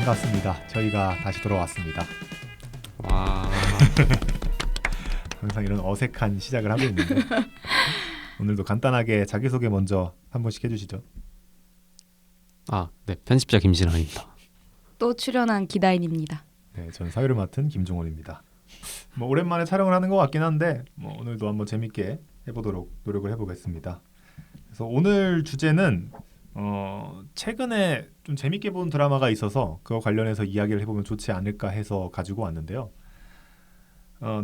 반갑습니다. 저희가 다시 돌아왔습니다. 와. 항상 이런 어색한 시작을 하고 있는데 오늘도 간단하게 자기소개 먼저 한 번씩 해주시죠. 네. 편집자 김진환입니다. 또 출연한 기다인입니다. 네, 저는 사회를 맡은 김종원입니다. 뭐 오랜만에 촬영을 하는 것 같긴 한데 오늘도 한번 재밌게 해보도록 노력을 해보겠습니다. 그래서 오늘 주제는 최근에 좀 재밌게 본 드라마가 있어서 그거 관련해서 이야기를 해보면 좋지 않을까 해서 가지고 왔는데요.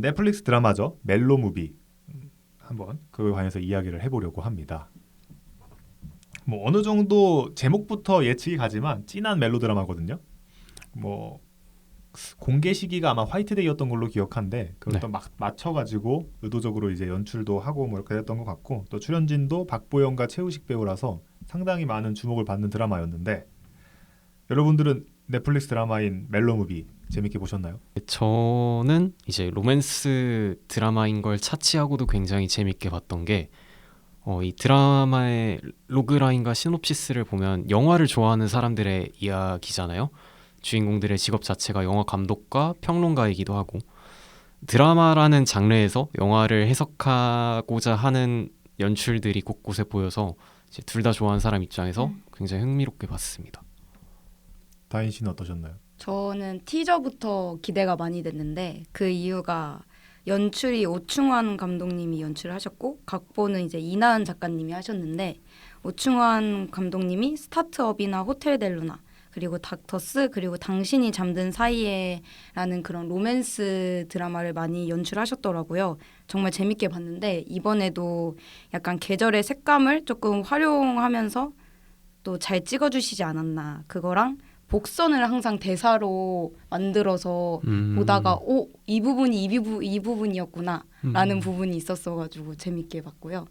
넷플릭스 드라마죠. 멜로 무비. 한번 그거에 관해서 이야기를 해보려고 합니다. 뭐 어느 정도 제목부터 예측이 가지만 찐한 멜로 드라마거든요. 뭐 공개 시기가 아마 화이트데이였던 걸로 기억한데 그걸 또 막 맞춰가지고 의도적으로 이제 연출도 하고 뭐 이렇게 됐던 것 같고 또 출연진도 박보영과 최우식 배우라서 상당히 많은 주목을 받는 드라마였는데 여러분들은 넷플릭스 드라마인 멜로 무비 재밌게 보셨나요? 저는 이제 로맨스 드라마인 걸 차치하고도 굉장히 재밌게 봤던 게 이 드라마의 로그라인과 시놉시스를 보면 영화를 좋아하는 사람들의 이야기잖아요. 주인공들의 직업 자체가 영화 감독과 평론가이기도 하고 드라마라는 장르에서 영화를 해석하고자 하는 연출들이 곳곳에 보여서 둘 다 좋아하는 사람 입장에서 굉장히 흥미롭게 봤습니다. 다인 씨는 어떠셨나요? 저는 티저부터 기대가 많이 됐는데 그 이유가 연출이 오충환 감독님이 연출을 하셨고 각본은 이제 이나은 작가님이 하셨는데 오충환 감독님이 스타트업이나 호텔 델루나 그리고 닥터스 그리고 당신이 잠든 사이에라는 그런 로맨스 드라마를 많이 연출하셨더라고요. 정말 재밌게 봤는데 이번에도 약간 계절의 색감을 조금 활용하면서 또 잘 찍어주시지 않았나. 그거랑 복선을 항상 대사로 만들어서 보다가 이 부분이 이 부분이었구나 라는 부분이 있었어가지고 재밌게 봤고요.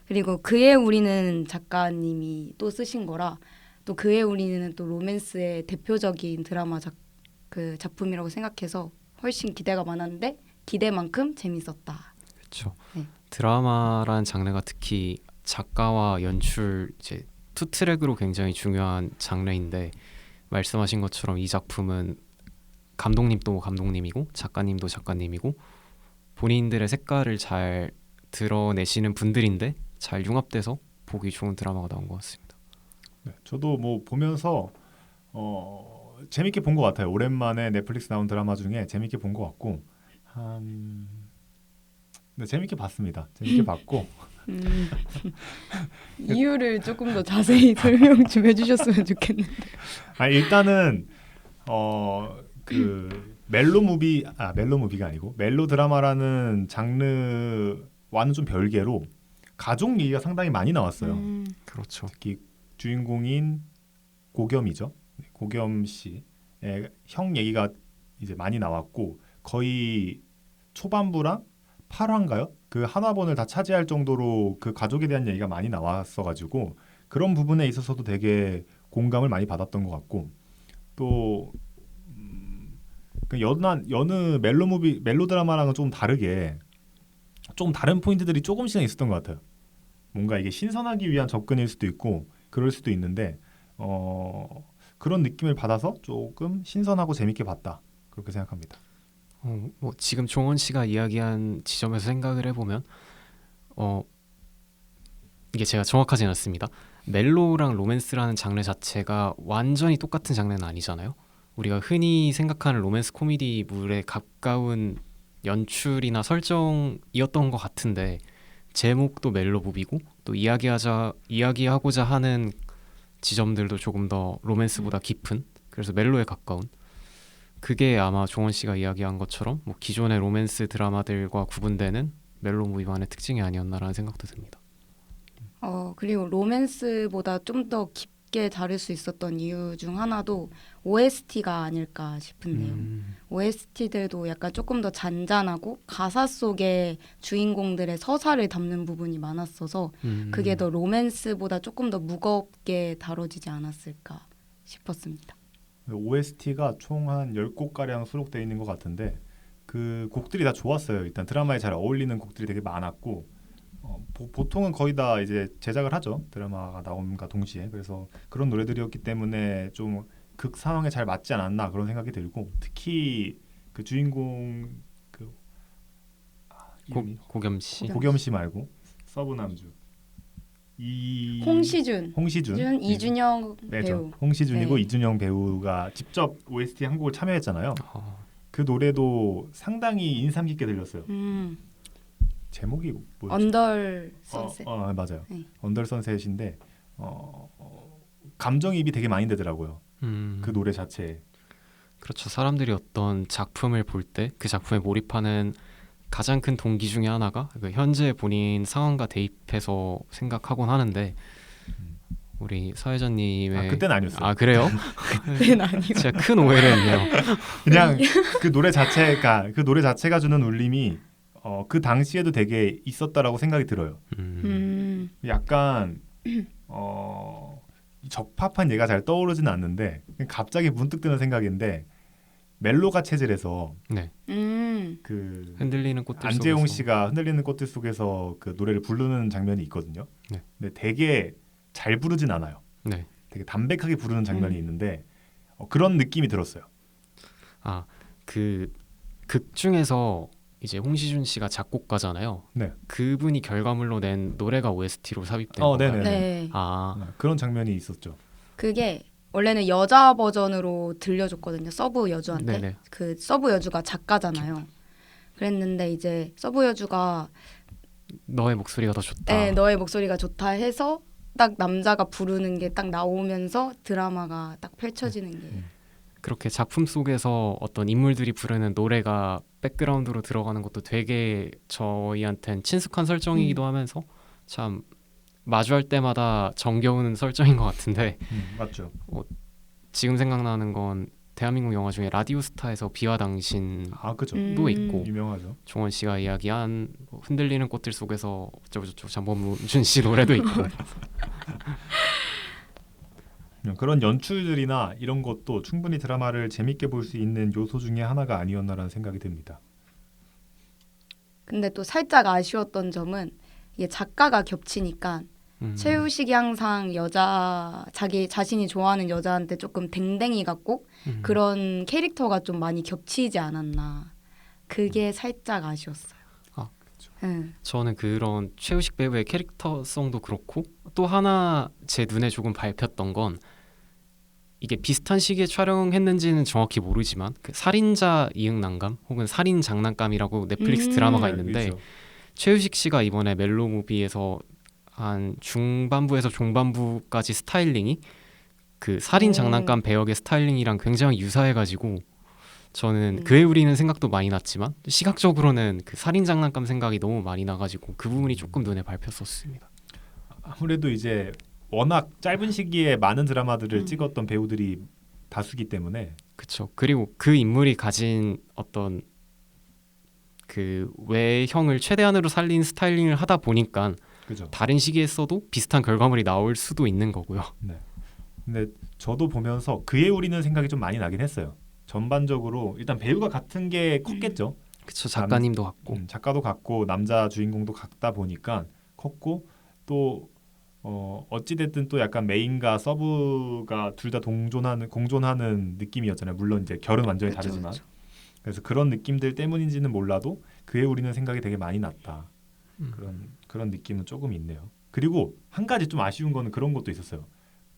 그리고 그의 우리는 작가님이 또 쓰신 거라 또 그의 우리는 또 로맨스의 대표적인 드라마 작품이라고 생각해서 훨씬 기대가 많았는데 기대만큼 재밌었다. 그렇죠. 네. 드라마라는 장르가 특히 작가와 연출 이제 투 트랙으로 굉장히 중요한 장르인데 말씀하신 것처럼 이 작품은 감독님도 감독님이고 작가님도 작가님이고 본인들의 색깔을 잘 드러내시는 분들인데 잘 융합돼서 보기 좋은 드라마가 나온 것 같습니다. 네, 저도 뭐 보면서 재밌게 본 것 같아요. 오랜만에 넷플릭스 나온 드라마 중에 재밌게 본 것 같고 네, 재밌게 봤습니다. 재밌게 봤고 이유를 조금 더 자세히 설명 좀 해주셨으면 좋겠는데. 일단은 그 멜로 무비가 아니고 멜로 드라마라는 장르와는 좀 별개로 가족 얘기가 상당히 많이 나왔어요. 그렇죠. 특히 주인공인 고겸이죠. 고겸 씨의 형 얘기가 이제 많이 나왔고 거의 초반부랑 8화인가요? 그 한화본을 다 차지할 정도로 그 가족에 대한 얘기가 많이 나왔어가지고 그런 부분에 있어서도 되게 공감을 많이 받았던 것 같고 또 그 여느 멜로 드라마랑은 좀 다르게 좀 다른 포인트들이 조금씩은 있었던 것 같아요. 뭔가 이게 신선하기 위한 접근일 수도 있고 그럴 수도 있는데 그런 느낌을 받아서 조금 신선하고 재밌게 봤다 그렇게 생각합니다. 뭐 지금 종원 씨가 이야기한 지점에서 생각을 해보면 이게 제가 정확하진 않습니다. 멜로랑 로맨스라는 장르 자체가 완전히 똑같은 장르는 아니잖아요. 우리가 흔히 생각하는 로맨스 코미디물에 가까운 연출이나 설정이었던 것 같은데 제목도 멜로 무비고 또 이야기하고자 하는 지점들도 조금 더 로맨스보다 깊은 그래서 멜로에 가까운 그게 아마 종원 씨가 이야기한 것처럼 뭐 기존의 로맨스 드라마들과 구분되는 멜로 무비만의 특징이 아니었나라는 생각도 듭니다. 그리고 로맨스보다 좀 더 깊게 다룰 수 있었던 이유 중 하나도 OST가 아닐까 싶은데요. OST들도 약간 조금 더 잔잔하고 가사 속에 주인공들의 서사를 담는 부분이 많았어서 그게 더 로맨스보다 조금 더 무겁게 다뤄지지 않았을까 싶었습니다. OST가 총 한 10곡가량 수록되어 있는 것 같은데 그 곡들이 다 좋았어요. 일단 드라마에 잘 어울리는 곡들이 되게 많았고 보통은 거의 다 이제 제작을 하죠. 드라마가 나옴과 동시에. 그래서 그런 노래들이었기 때문에 좀 극 상황에 잘 맞지 않았나 그런 생각이 들고 특히 그 주인공 그 이름이 고겸 씨. 고겸 씨 말고 서브 남주 홍시준, 홍시준 이준영 네, 배우. 홍시준이고 네. 이준영 배우가 직접 OST 한 곡을 참여했잖아요. 어, 그 노래도 상당히 인상 깊게 들렸어요. 제목이 뭐였지? 언덜 선셋. 맞아요. 네. 언더 선셋인데 감정이입이 되게 많이 되더라고요. 그 노래 자체에. 그렇죠. 사람들이 어떤 작품을 볼 때 그 작품에 몰입하는 가장 큰 동기 중에 하나가 그 현재 본인 상황과 대입해서 생각하곤 하는데 우리 사회자님의 그때는 아니었어요. 아 그래요? 그때는 아니고. 제가 큰 오해를 했네요. 그냥 그 노래 자체가 주는 울림이 그 당시에도 되게 있었다라고 생각이 들어요. 약간 적합한 예가 잘 떠오르지는 않는데 갑자기 문득 드는 생각인데 멜로가 체질에서 네. 그 흔들리는 꽃들 안재홍 속에서. 씨가 흔들리는 꽃들 속에서 그 노래를 부르는 장면이 있거든요. 네. 근데 되게 잘 부르진 않아요. 네. 되게 담백하게 부르는 장면이 있는데 그런 느낌이 들었어요. 아, 그 극 중에서 이제 홍시준 씨가 작곡가잖아요. 네. 그분이 결과물로 낸 노래가 OST로 삽입된 네네. 건가요? 네. 아, 그런 장면이 있었죠. 그게 원래는 여자 버전으로 들려줬거든요. 서브 여주한테. 네네. 그 서브 여주가 작가잖아요. 그랬는데 이제 서브 여주가 너의 목소리가 더 좋다. 네, 너의 목소리가 좋다 해서 딱 남자가 부르는 게 딱 나오면서 드라마가 딱 펼쳐지는 게. 그렇게 작품 속에서 어떤 인물들이 부르는 노래가 백그라운드로 들어가는 것도 되게 저희한텐 친숙한 설정이기도 하면서 참 마주할 때마다 정겨운 설정인 것 같은데 맞죠. 지금 생각나는 건 대한민국 영화 중에 라디오스타에서 비와 당신도 그죠. 있고 유명하죠. 종원 씨가 이야기한 뭐 흔들리는 꽃들 속에서 어쩌고저쩌고 장범준 씨 노래도 있고 그런 연출들이나 이런 것도 충분히 드라마를 재밌게 볼 수 있는 요소 중에 하나가 아니었나라는 생각이 듭니다. 근데 또 살짝 아쉬웠던 점은 이게 작가가 겹치니까 최우식이 항상 자기 자신이 좋아하는 여자한테 조금 댕댕이 같고 그런 캐릭터가 좀 많이 겹치지 않았나. 그게 살짝 아쉬웠어요. 아, 응. 저는 그런 최우식 배우의 캐릭터성도 그렇고 또 하나 제 눈에 조금 밟혔던 건 이게 비슷한 시기에 촬영했는지는 정확히 모르지만 그 살인자 이응난감 혹은 살인 장난감이라고 넷플릭스 드라마가 있는데 알죠. 최우식 씨가 이번에 멜로 무비에서 한 중반부에서 중반부까지 스타일링이 그 살인 장난감 배역의 스타일링이랑 굉장히 유사해가지고 저는 그에 우리는 생각도 많이 났지만 시각적으로는 그 살인 장난감 생각이 너무 많이 나가지고 그 부분이 조금 눈에 밟혔었습니다. 아무래도 이제 워낙 짧은 시기에 많은 드라마들을 찍었던 배우들이 다수기 때문에 그렇죠. 그리고 그 인물이 가진 어떤 그 외형을 최대한으로 살린 스타일링을 하다 보니까 그죠. 다른 시기에 써도 비슷한 결과물이 나올 수도 있는 거고요. 근데 저도 보면서 그의 우리는 생각이 좀 많이 나긴 했어요. 전반적으로 일단 배우가 같은 게 컸겠죠. 그렇죠. 작가님도 같고 작가도 같고 남자 주인공도 같다 보니까 컸고 또 어찌 됐든 또 약간 메인과 서브가 둘 다 공존하는 느낌이었잖아요. 물론 이제 결은 완전히 그쵸, 다르지만 그쵸. 그래서 그런 느낌들 때문인지는 몰라도 그의 우리는 생각이 되게 많이 났다. 그런 느낌은 조금 있네요. 그리고 한 가지 좀 아쉬운 거는 그런 것도 있었어요.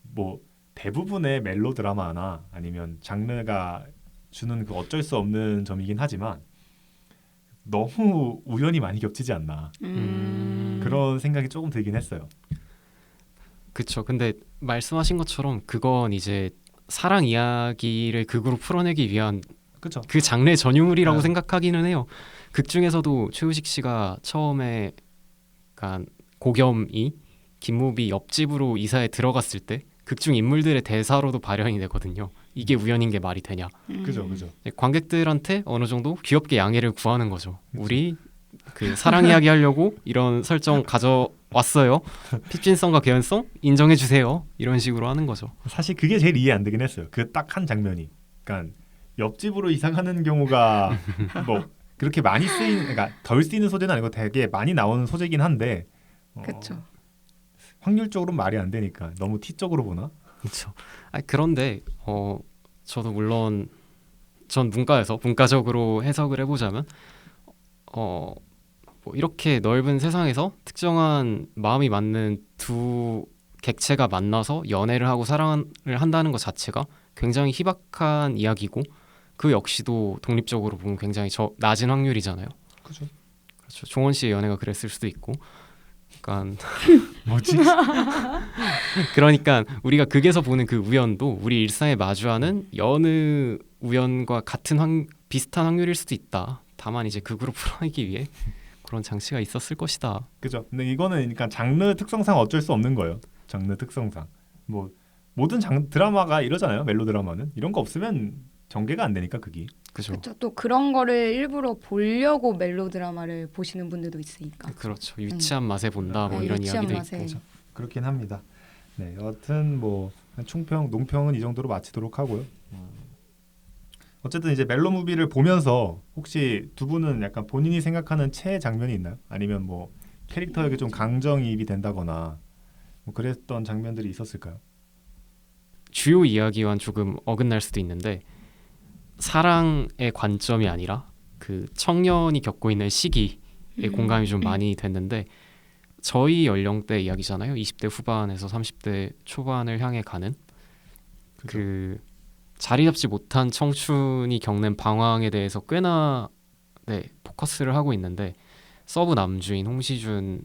뭐 대부분의 멜로 드라마나 아니면 장르가 주는 그 어쩔 수 없는 점이긴 하지만 너무 우연히 많이 겹치지 않나 그런 생각이 조금 들긴 했어요. 그렇죠. 근데 말씀하신 것처럼 그건 이제 사랑 이야기를 극으로 풀어내기 위한 그렇죠. 그 장르의 전유물이라고 네. 생각하기는 해요. 극 중에서도 최우식 씨가 처음에 그러니까 고겸이 김무비 옆집으로 이사에 들어갔을 때 극중 인물들의 대사로도 발현이 되거든요. 이게 우연인 게 말이 되냐. 그죠. 관객들한테 어느 정도 귀엽게 양해를 구하는 거죠. 우리 그 사랑 이야기 하려고 이런 설정 가져왔어요. 핍진성과 개연성 인정해 주세요. 이런 식으로 하는 거죠. 사실 그게 제일 이해 안 되긴 했어요. 그 딱 한 장면이. 그러니까 옆집으로 이사 가는 경우가 뭐 그렇게 많이 그러니까 덜 쓰이는 소재는 아니고 되게 많이 나오는 소재긴 한데 그렇죠. 확률적으로 말이 안 되니까 너무 티적으로 보나? 그렇죠. 그런데 저도 물론 전 문과여서 문과적으로 해석을 해보자면 뭐 이렇게 넓은 세상에서 특정한 마음이 맞는 두 객체가 만나서 연애를 하고 사랑을 한다는 것 자체가 굉장히 희박한 이야기고 그 역시도 독립적으로 보면 굉장히 낮은 확률이잖아요. 그죠? 그렇죠. 종원 씨의 연애가 그랬을 수도 있고, 그러니까 뭐지? 그러니까 우리가 극에서 보는 그 우연도 우리 일상에 마주하는 여느 우연과 비슷한 확률일 수도 있다. 다만 이제 극으로 풀어내기 위해 그런 장치가 있었을 것이다. 그죠? 근데 이거는 그러니까 장르 특성상 어쩔 수 없는 거예요. 장르 특성상 뭐 모든 드라마가 이러잖아요. 멜로드라마는 이런 거 없으면 전개가 안 되니까 그게. 그죠? 그렇죠. 또 그런 거를 일부러 보려고 멜로드라마를 보시는 분들도 있으니까. 그렇죠. 유치한 맛에 본다 뭐 네, 이런 유치한 이야기도 맛에. 있고. 그렇죠. 그렇긴 합니다. 네, 여하튼 뭐 총평, 논평은 이 정도로 마치도록 하고요. 어쨌든 이제 멜로 무비를 보면서 혹시 두 분은 약간 본인이 생각하는 최애 장면이 있나요? 아니면 뭐 캐릭터에게 좀 감정이입이 된다거나 뭐 그랬던 장면들이 있었을까요? 주요 이야기와는 조금 어긋날 수도 있는데 사랑의 관점이 아니라 그 청년이 겪고 있는 시기에 공감이 좀 많이 됐는데 저희 연령대 이야기잖아요. 20대 후반에서 30대 초반을 향해 가는 그 자리 잡지 못한 청춘이 겪는 방황에 대해서 꽤나 포커스를 하고 있는데 서브 남주인 홍시준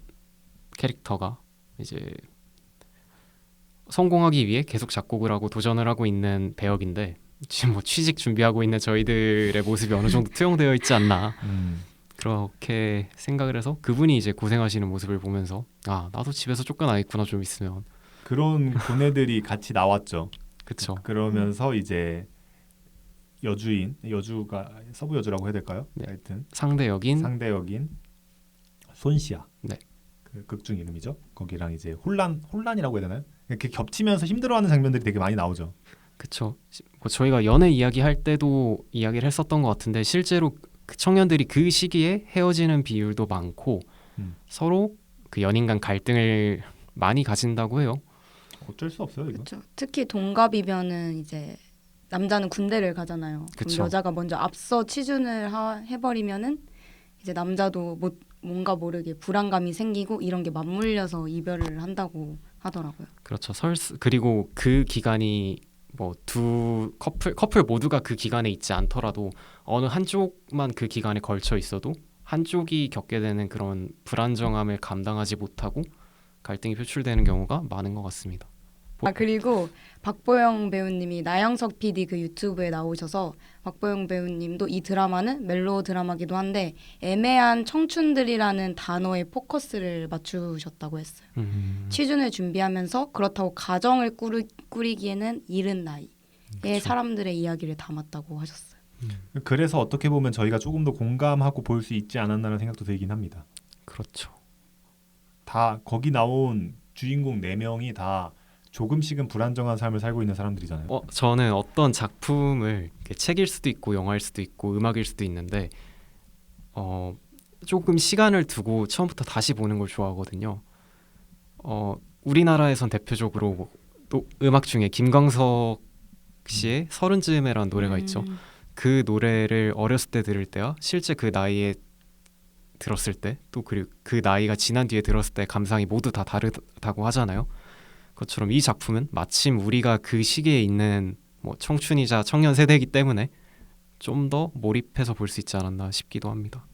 캐릭터가 이제 성공하기 위해 계속 작곡을 하고 도전을 하고 있는 배역인데 지금 뭐 취직 준비하고 있는 저희들의 모습이 어느 정도 투영되어 있지 않나 그렇게 생각을 해서 그분이 이제 고생하시는 모습을 보면서 아 나도 집에서 쫓겨나 있구나 좀 있으면 그런 고뇌들이 같이 나왔죠. 그쵸. 그러면서 이제 여주가 서브 여주라고 해야 될까요? 네. 하여튼 상대 역인 상대 역인 손시아. 네. 그 극중 이름이죠. 거기랑 이제 혼란이라고 해야 되나요? 이렇게 겹치면서 힘들어하는 장면들이 되게 많이 나오죠. 그쵸. 뭐 저희가 연애 이야기할 때도 이야기를 했었던 것 같은데 실제로 그 청년들이 그 시기에 헤어지는 비율도 많고 서로 그 연인 간 갈등을 많이 가진다고 해요. 어쩔 수 없어요 이거. 그렇죠. 특히 동갑이면은 이제 남자는 군대를 가잖아요. 그럼 그쵸. 여자가 먼저 앞서 취준을 해버리면은 이제 남자도 뭔가 모르게 불안감이 생기고 이런 게 맞물려서 이별을 한다고 하더라고요. 그렇죠. 그리고 그 기간이 뭐 두 커플 모두가 그 기간에 있지 않더라도 어느 한쪽만 그 기간에 걸쳐 있어도 한쪽이 겪게 되는 그런 불안정함을 감당하지 못하고 갈등이 표출되는 경우가 많은 것 같습니다. 그리고 박보영 배우님이 나영석 PD 그 유튜브에 나오셔서 박보영 배우님도 이 드라마는 멜로 드라마기도 한데 애매한 청춘들이라는 단어에 포커스를 맞추셨다고 했어요. 취준을 준비하면서 그렇다고 가정을 꾸리기에는 이른 나이에 사람들의 이야기를 담았다고 하셨어요. 그래서 어떻게 보면 저희가 조금 더 공감하고 볼 수 있지 않았나라는 생각도 들긴 합니다. 그렇죠. 다 거기 나온 주인공 4명이 다 조금씩은 불안정한 삶을 살고 있는 사람들이잖아요. 저는 어떤 작품을 책일 수도 있고 영화일 수도 있고 음악일 수도 있는데 조금 시간을 두고 처음부터 다시 보는 걸 좋아하거든요. 우리나라에선 대표적으로 또 음악 중에 김광석 씨의 서른즈음에라는 노래가 있죠. 그 노래를 어렸을 때 들을 때와 실제 그 나이에 들었을 때 또 그리고 그 나이가 지난 뒤에 들었을 때 감상이 모두 다 다르다고 하잖아요. 그것처럼 이 작품은 마침 우리가 그 시기에 있는 뭐 청춘이자 청년 세대이기 때문에 좀 더 몰입해서 볼 수 있지 않았나 싶기도 합니다.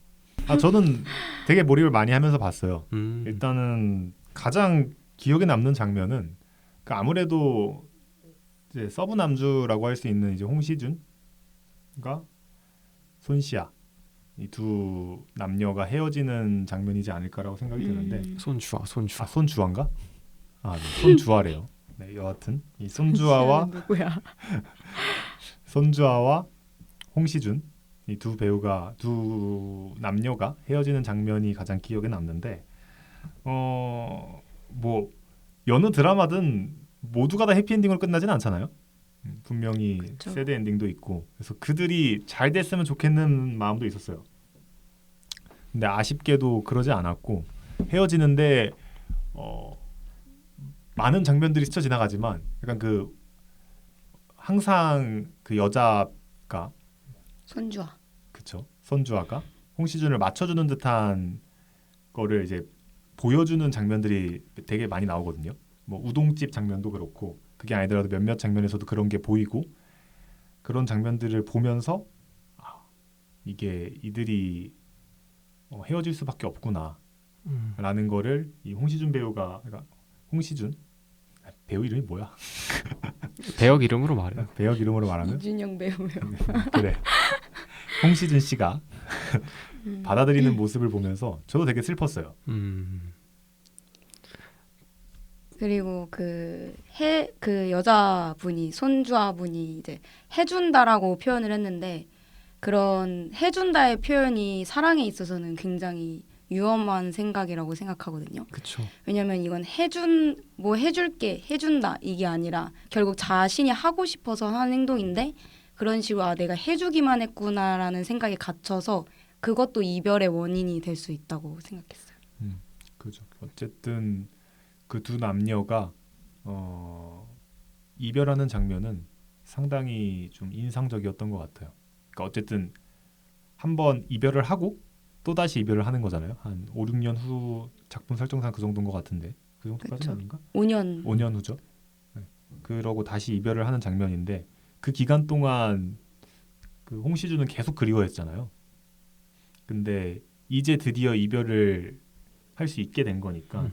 저는 되게 몰입을 많이 하면서 봤어요. 음. 일단은 가장 기억에 남는 장면은 아무래도 이제 서브 남주라고 할 수 있는 이제 홍시준과 손시아 이 두 남녀가 헤어지는 장면이지 않을까라고 생각이 드는데 손주아. 손주아인가? 네, 손주아래요. 네, 여하튼 이 손주아와 누구야? 손주아와 홍시준 이 두 남녀가 헤어지는 장면이 가장 기억에 남는데 뭐 여느 드라마든 모두가 다 해피엔딩으로 끝나진 않잖아요. 분명히 그쵸. 새드 엔딩도 있고 그래서 그들이 잘 됐으면 좋겠는 마음도 있었어요. 근데 아쉽게도 그러지 않았고 헤어지는데 많은 장면들이 스쳐 지나가지만 약간 그 항상 그 여자가 손주아. 그쵸 선주아가 홍시준을 맞춰주는 듯한 거를 이제 보여주는 장면들이 되게 많이 나오거든요. 뭐 우동집 장면도 그렇고 그게 아니더라도 몇몇 장면에서도 그런 게 보이고 그런 장면들을 보면서 이게 이들이 헤어질 수밖에 없구나라는 거를 이 홍시준 배우가 그러니까 홍시준 배우 이름이 뭐야? 배역 이름으로 말해요. 배역 이름으로 말하면 이준영 배우요. 그래 홍시준 씨가 받아들이는 모습을 보면서 저도 되게 슬펐어요. 그리고 그 여자분이 손주아분이 이제 해준다라고 표현을 했는데 그런 해준다의 표현이 사랑에 있어서는 굉장히 위험한 생각이라고 생각하거든요. 그렇죠. 왜냐면 이건 해줄게 해준다 이게 아니라 결국 자신이 하고 싶어서 하는 행동인데 그런 식으로 내가 해주기만 했구나라는 생각에 갇혀서 그것도 이별의 원인이 될 수 있다고 생각했어요. 그죠. 어쨌든 그 두 남녀가 이별하는 장면은 상당히 좀 인상적이었던 것 같아요. 그러니까 어쨌든 한번 이별을 하고 또 다시 이별을 하는 거잖아요. 한 5, 6년 후 작품 설정상 그 정도인 것 같은데 그 정도까지는 그쵸. 아닌가? 5년 후죠. 네. 그러고 다시 이별을 하는 장면인데 그 기간 동안 그 홍시준은 계속 그리워했잖아요. 근데 이제 드디어 이별을 할 수 있게 된 거니까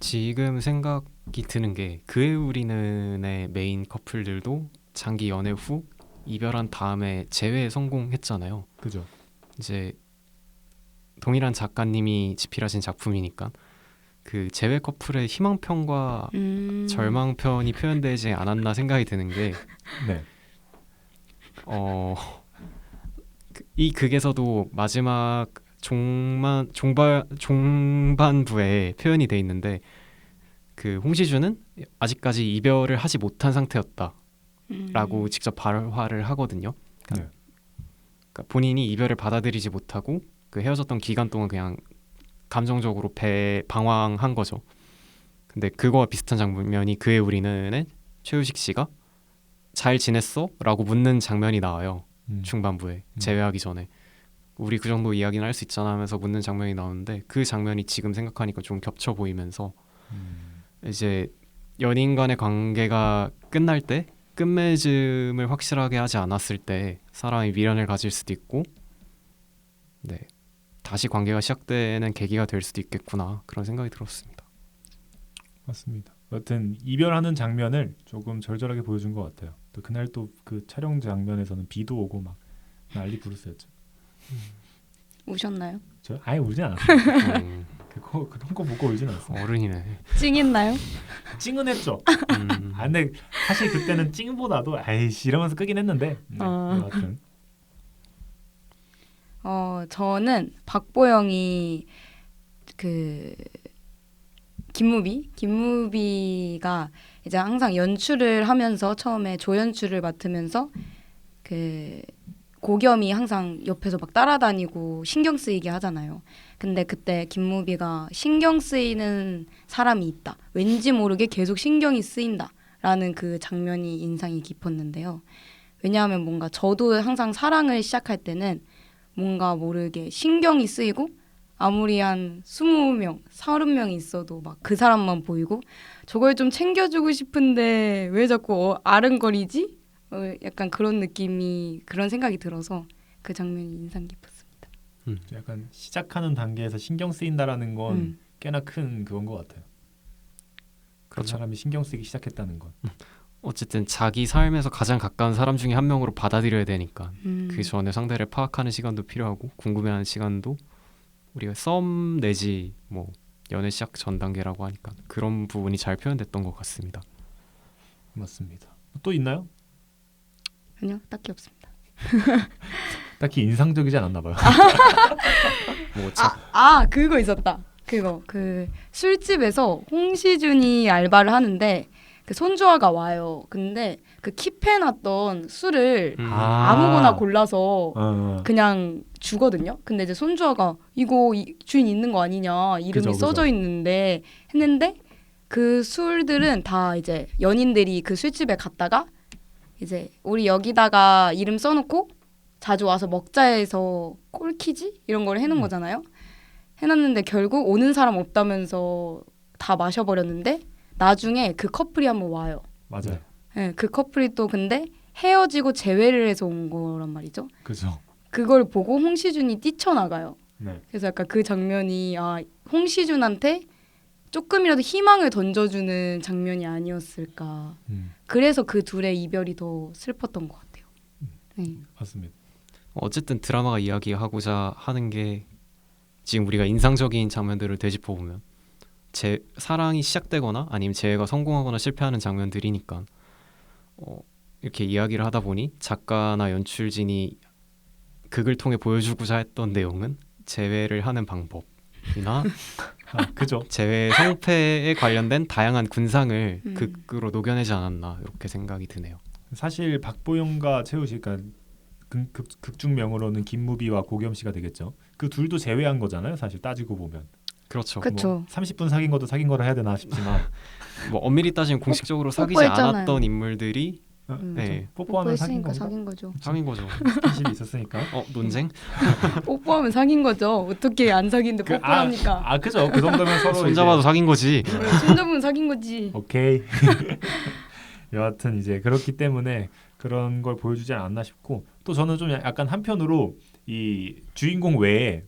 지금 생각이 드는 게 그의 우리는의 메인 커플들도 장기 연애 후 이별한 다음에 재회에 성공했잖아요. 그죠. 이제 동일한 작가님이 집필하신 작품이니까 그 재회 커플의 희망편과 절망편이 표현되지 않았나 생각이 드는 게 네. 이 극에서도 마지막 종반부에 표현이 돼 있는데 그 홍시준은 아직까지 이별을 하지 못한 상태였다라고 직접 발화를 하거든요. 그러니까 본인이 이별을 받아들이지 못하고 그 헤어졌던 기간 동안 그냥 감정적으로 방황한 거죠. 근데 그거와 비슷한 장면이 그의 우리는의 최우식 씨가 잘 지냈어? 라고 묻는 장면이 나와요. 중반부에 재회하기 전에 우리 그 정도 이야기는 할 수 있잖아 하면서 묻는 장면이 나오는데 그 장면이 지금 생각하니까 좀 겹쳐 보이면서 이제 연인 간의 관계가 끝날 때 끝맺음을 확실하게 하지 않았을 때 사람이 미련을 가질 수도 있고 네 다시 관계가 시작되는 계기가 될 수도 있겠구나 그런 생각이 들었습니다. 맞습니다. 여튼 이별하는 장면을 조금 절절하게 보여준 것 같아요. 또 그날 또 그 촬영 장면에서는 비도 오고 막 난리 부르스였죠. 우셨나요? 저 아예 울진 않았어요. 그런 거 보고 울진 않았어요. 어른이네. 찡했나요? 찡은 했죠. 근데 사실 그때는 찡보다도 아이씨 이러면서 끄긴 했는데 여하튼 저는 박보영이 그 김무비가 이제 항상 연출을 하면서 처음에 조연출을 맡으면서 그 고겸이 항상 옆에서 막 따라다니고 신경 쓰이게 하잖아요. 근데 그때 김무비가 신경 쓰이는 사람이 있다. 왠지 모르게 계속 신경이 쓰인다라는 그 장면이 인상이 깊었는데요. 왜냐하면 뭔가 저도 항상 사랑을 시작할 때는 뭔가 모르게 신경이 쓰이고 아무리 한 20명, 30명이 있어도 막 그 사람만 보이고 저걸 좀 챙겨주고 싶은데 왜 자꾸 아른거리지? 약간 그런 느낌이 그런 생각이 들어서 그 장면이 인상 깊었습니다. 약간 시작하는 단계에서 신경 쓰인다라는 건 꽤나 큰 그건 것 같아요. 그 그렇죠. 사람이 신경 쓰기 시작했다는 건. 어쨌든 자기 삶에서 가장 가까운 사람 중에 한 명으로 받아들여야 되니까 그 전에 상대를 파악하는 시간도 필요하고 궁금해하는 시간도 우리가 썸 내지 뭐 연애 시작 전 단계라고 하니까 그런 부분이 잘 표현됐던 것 같습니다. 맞습니다. 또 있나요? 아니요, 딱히 없습니다. 딱히 인상적이지 않았나 봐요. 그거 있었다. 그 술집에서 홍시준이 알바를 하는데 그 손주아가 와요. 근데 그 킵해놨던 술을 아무거나 골라서 그냥 주거든요. 근데 이제 손주아가 이거 주인 있는 거 아니냐 이름이 그죠. 써져 있는데 했는데 그 술들은 다 이제 연인들이 그 술집에 갔다가 이제 우리 여기다가 이름 써놓고 자주 와서 먹자 해서 꼴키지 이런 걸 해놓은 거잖아요. 해놨는데 결국 오는 사람 없다면서 다 마셔버렸는데 나중에 그 커플이 한번 와요. 맞아요. 네, 그 커플이 또 근데 헤어지고 재회를 해서 온 거란 말이죠. 그죠. 그걸 보고 홍시준이 뛰쳐나가요. 네. 그래서 약간 그 장면이 홍시준한테 조금이라도 희망을 던져주는 장면이 아니었을까. 그래서 그 둘의 이별이 더 슬펐던 것 같아요. 네. 맞습니다. 어쨌든 드라마가 이야기하고자 하는 게 지금 우리가 인상적인 장면들을 되짚어 보면 사랑이 시작되거나 아니면 재회가 성공하거나 실패하는 장면들이니까 이렇게 이야기를 하다 보니 작가나 연출진이 극을 통해 보여주고자 했던 내용은 재회를 하는 방법이나 그죠. 재회 성패에 관련된 다양한 군상을 극으로 녹여내지 않았나 이렇게 생각이 드네요. 사실 박보영과 최우식, 그러니까 극중명으로는 김무비와 고겸 씨가 되겠죠. 그 둘도 제외한 거잖아요. 사실 따지고 보면. 그렇죠. 그쵸. 뭐 30분 사귄 것도 사귄 거라 해야 되나 싶지만 뭐 엄밀히 따지면 공식적으로 사귀지 뽀뽀했잖아요. 않았던 인물들이 네. 뽀뽀하면 사귄 뽀뽀했으니까 건가? 사귄 거죠. 사귄 거죠. 스킨십이 있었으니까. 논쟁? 뽀뽀하면 사귄 거죠. 어떻게 안 사귀는데 뽀뽀하니까. 그죠. 그 정도면 서로 손잡아도 이제 사귄 거지. 손잡으면 사귄 거지. 오케이. 여하튼 이제 그렇기 때문에 그런 걸 보여주지 않았나 싶고, 또 저는 좀 약간 한편으로 이 주인공 외에,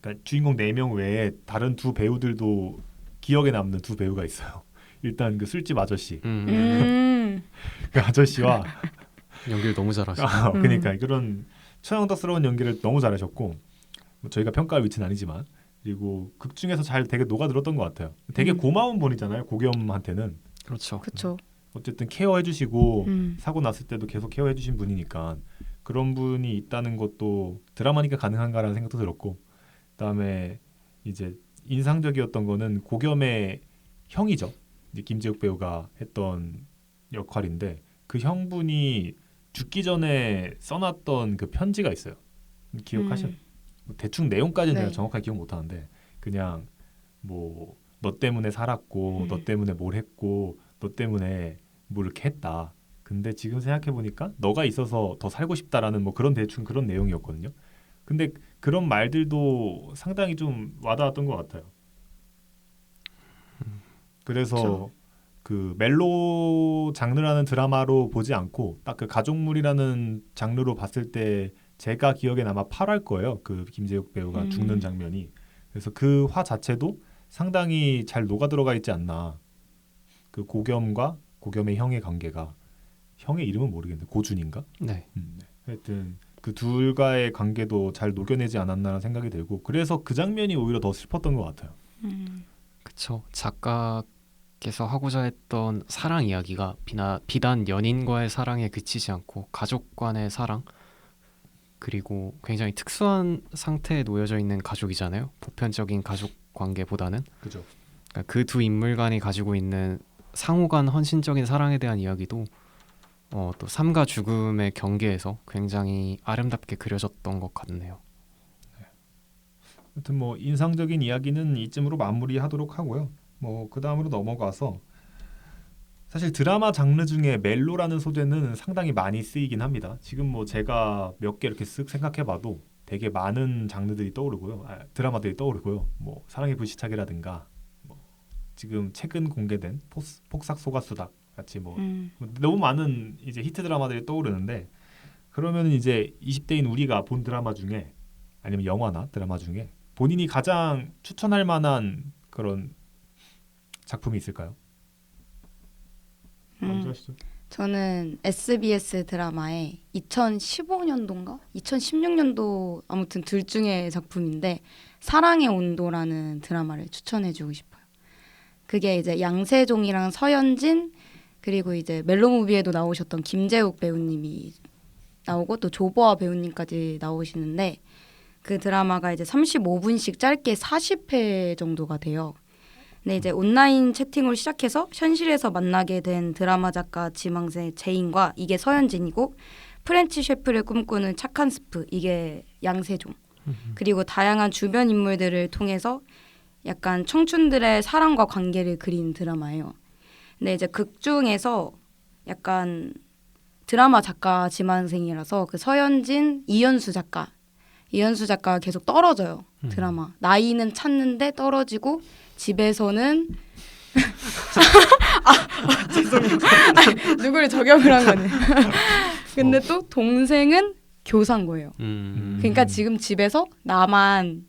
그러니까 주인공 4명 외에 다른 두 배우들도 기억에 남는 두 배우가 있어요. 일단 그 술집 아저씨, 그 아저씨와 연기를 너무 잘하시네. 그러니까 그런 처형덕스러운 연기를 너무 잘하셨고, 뭐 저희가 평가할 위치는 아니지만, 그리고 극 중에서 잘 되게 녹아들었던 것 같아요. 되게 고마운 분이잖아요. 고겸한테는. 그렇죠. 그렇죠. 어쨌든 케어해주시고 사고 났을 때도 계속 케어해주신 분이니까 그런 분이 있다는 것도 드라마니까 가능한가라는 생각도 들었고, 그다음에 이제 인상적이었던 거는 고겸의 형이죠. 이제 김재욱 배우가 했던 역할인데 그 형분이 죽기 써놨던 그 편지가 있어요. 기억하셔요? 대충 내용까지는 네. 제가 정확하게 기억 못하는데 그냥 뭐 너 때문에 살았고 너 때문에 뭘 했고 너 때문에 뭐 이렇게 했다. 근데 지금 생각해 보니까 너가 있어서 더 살고 싶다라는 뭐 그런 대충 그런 내용이었거든요. 근데 그런 말들도 상당히 좀 와닿았던 것 같아요. 그래서 그렇죠. 그 멜로 장르라는 드라마로 보지 않고 딱 그 가족물이라는 장르로 봤을 때 제가 기억엔 아마 8화일 거예요. 그 김재욱 배우가 죽는 장면이. 그래서 그 화 자체도 상당히 잘 녹아 들어가 있지 않나. 그 고겸과 고겸의 형의 관계가, 형의 이름은 모르겠는데 고준인가? 네. 네. 하여튼 그 둘과의 관계도 잘 녹여내지 않았나라는 생각이 들고, 그래서 그 장면이 오히려 더 슬펐던 것 같아요. 그렇죠. 작가께서 하고자 했던 사랑 이야기가 비단 연인과의 사랑에 그치지 않고 가족 간의 사랑, 그리고 굉장히 특수한 상태에 놓여져 있는 가족이잖아요. 보편적인 가족 관계보다는. 그죠. 그러니까 그 두 인물 간이 가지고 있는 상호간 헌신적인 사랑에 대한 이야기도 또 삶과 죽음의 경계에서 굉장히 아름답게 그려졌던 것 같네요. 하여튼 뭐 인상적인 이야기는 이쯤으로 마무리하도록 하고요. 뭐 그 다음으로 넘어가서 사실 드라마 장르 중에 멜로라는 소재는 상당히 많이 쓰이긴 합니다. 지금 뭐 제가 몇 개 이렇게 쓱 생각해봐도 되게 많은 장르들이 떠오르고요. 드라마들이 떠오르고요. 뭐 사랑의 불시착이라든가 뭐 지금 최근 공개된 폭삭 소가수다 같이 뭐 너무 많은 이제 히트 드라마들이 떠오르는데, 그러면 이제 20대인 우리가 본 드라마 중에 아니면 영화나 드라마 중에 본인이 가장 추천할 만한 그런 작품이 있을까요? 먼저 하시죠. 저는 SBS 드라마의 2015년도인가 2016년도 아무튼 둘 중에 작품인데 사랑의 온도라는 드라마를 추천해주고 싶어요. 그게 이제 양세종이랑 서현진 그리고 이제 멜로무비에도 나오셨던 김재욱 배우님이 나오고 또 조보아 배우님까지 나오시는데, 그 드라마가 이제 35분씩 짧게 40회 정도가 돼요. 근데 이제 온라인 채팅으로 시작해서 현실에서 만나게 된 드라마 작가 지망생 제인과, 이게 서현진이고, 프렌치 셰프를 꿈꾸는 착한 스프, 이게 양세종. 그리고 다양한 주변 인물들을 통해서 약간 청춘들의 사랑과 관계를 그린 드라마예요. 근데 이제 극 중에서 약간 드라마 작가 지망생이라서 그 서현진, 이현수 작가가 계속 떨어져요. 드라마. 나이는 찾는데 떨어지고 집에서는 죄송해요. 누구를 저격을 한 거네. 근데 또 동생은 교사인 거예요. 그러니까 지금 집에서 나만